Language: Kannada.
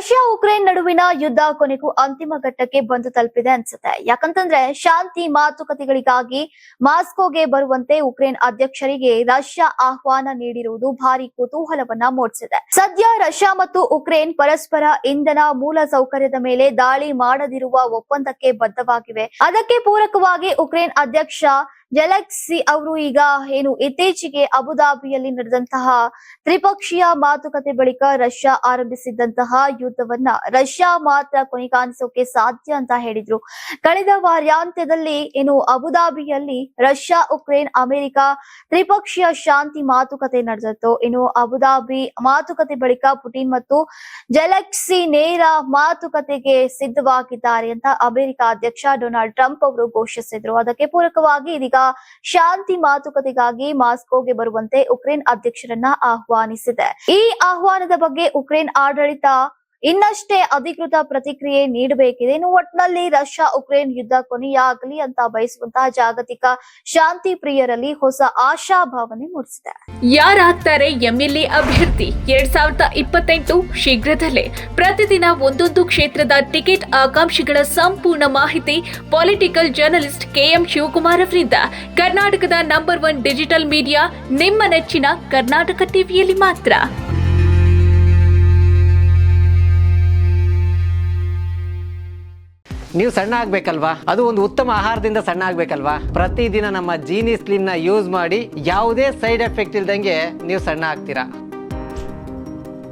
ರಷ್ಯಾ ಉಕ್ರೇನ್ ನಡುವಿನ ಯುದ್ಧ ಕೊನೆಗೂ ಅಂತಿಮ ಘಟ್ಟಕ್ಕೆ ಬಂದು ತಲುಪಿದೆ ಅನ್ಸುತ್ತೆ. ಯಾಕಂತಂದ್ರೆ ಶಾಂತಿ ಮಾತುಕತೆಗಳಿಗಾಗಿ ಮಾಸ್ಕೋಗೆ ಬರುವಂತೆ ಉಕ್ರೇನ್ ಅಧ್ಯಕ್ಷರಿಗೆ ರಷ್ಯಾ ಆಹ್ವಾನ ನೀಡಿರುವುದು ಭಾರಿ ಕುತೂಹಲವನ್ನ ಮೂಡಿಸಿದೆ. ಸದ್ಯ ರಷ್ಯಾ ಮತ್ತು ಉಕ್ರೇನ್ ಪರಸ್ಪರ ಇಂಧನ ಮೂಲ ಸೌಕರ್ಯದ ಮೇಲೆ ದಾಳಿ ಮಾಡದಿರುವ ಒಪ್ಪಂದಕ್ಕೆ ಬದ್ಧವಾಗಿವೆ. ಅದಕ್ಕೆ ಪೂರಕವಾಗಿ ಉಕ್ರೇನ್ ಅಧ್ಯಕ್ಷ ಜೆಲೆನ್ಸ್ಕಿ ಅವರು ಈಗ ಇತ್ತೀಚೆಗೆ ಅಬುಧಾಬಿಯಲ್ಲಿ ನಡೆದಂತಹ ತ್ರಿಪಕ್ಷೀಯ ಮಾತುಕತೆ ಬಳಿಕ ರಷ್ಯಾ ಆರಂಭಿಸಿದ್ದಂತಹ ಯುದ್ಧವನ್ನ ರಷ್ಯಾ ಮಾತ್ರ ಕೊನೆಗಾಣಿಸೋಕೆ ಸಾಧ್ಯ ಅಂತ ಹೇಳಿದ್ರು. ಕಳೆದ ವಾರಾಂತ್ಯದಲ್ಲಿ ಅಬುಧಾಬಿಯಲ್ಲಿ ರಷ್ಯಾ, ಉಕ್ರೇನ್, ಅಮೆರಿಕ ತ್ರಿಪಕ್ಷೀಯ ಶಾಂತಿ ಮಾತುಕತೆ ನಡೆದಿತ್ತು. ಅಬುಧಾಬಿ ಮಾತುಕತೆ ಬಳಿಕ ಪುಟಿನ್ ಮತ್ತು ಜೆಲೆನ್ಸ್ಕಿ ನೇರ ಮಾತುಕತೆಗೆ ಸಿದ್ಧವಾಗಿದ್ದಾರೆ ಅಂತ ಅಮೆರಿಕ ಅಧ್ಯಕ್ಷ ಡೊನಾಲ್ಡ್ ಟ್ರಂಪ್ ಅವರು ಘೋಷಿಸಿದ್ರು. ಅದಕ್ಕೆ ಪೂರಕವಾಗಿ ಇದೀಗ ಶಾಂತಿ ಮಾತುಕತೆಗಾಗಿ ಮಾಸ್ಕೋಗೆ ಬರುವಂತೆ ಉಕ್ರೇನ್ ಅಧ್ಯಕ್ಷರನ್ನ ಆಹ್ವಾನಿಸಿದೆ. ಈ ಆಹ್ವಾನದ ಬಗ್ಗೆ ಉಕ್ರೇನ್ ಆಡಳಿತ ಇನ್ನಷ್ಟೇ ಅಧಿಕೃತ ಪ್ರತಿಕ್ರಿಯೆ ನೀಡಬೇಕಿದೆ. ಒಟ್ಟಿನಲ್ಲಿ ರಷ್ಯಾ ಉಕ್ರೇನ್ ಯುದ್ಧ ಕೊನೆಯಾಗಲಿ ಅಂತ ಬಯಸುವಂತಹ ಜಾಗತಿಕ ಶಾಂತಿ ಪ್ರಿಯರಲ್ಲಿ ಹೊಸ ಆಶಾಭಾವನೆ ಮೂಡಿಸಿದೆ. ಯಾರಾಗ್ತಾರೆ ಎಂಎಲ್ಎ ಅಭ್ಯರ್ಥಿ 2028 ಶೀಘ್ರದಲ್ಲೇ. ಪ್ರತಿದಿನ ಒಂದೊಂದು ಕ್ಷೇತ್ರದ ಟಿಕೆಟ್ ಆಕಾಂಕ್ಷಿಗಳ ಸಂಪೂರ್ಣ ಮಾಹಿತಿ ಪೊಲಿಟಿಕಲ್ ಜರ್ನಲಿಸ್ಟ್ ಕೆಎಂ ಶಿವಕುಮಾರ್ ಅವರಿಂದ. ಕರ್ನಾಟಕದ ನಂಬರ್ 1 ಡಿಜಿಟಲ್ ಮೀಡಿಯಾ ನಿಮ್ಮ ನೆಚ್ಚಿನ ಕರ್ನಾಟಕ ಟಿವಿಯಲ್ಲಿ ಮಾತ್ರ. ನೀವು ಸಣ್ಣ ಆಗ್ಬೇಕಲ್ವಾ? ಅದು ಒಂದು ಉತ್ತಮ ಆಹಾರದಿಂದ ಸಣ್ಣ ಆಗ್ಬೇಕಲ್ವಾ? ಪ್ರತಿದಿನ ನಮ್ಮ ಜೀನಿ ಸ್ಲಿಮ್ ನ ಯೂಸ್ ಮಾಡಿ ಯಾವುದೇ ಸೈಡ್ ಎಫೆಕ್ಟ್ ಇಲ್ದಂಗೆ ನೀವು ಸಣ್ಣ ಆಗ್ತೀರಾ.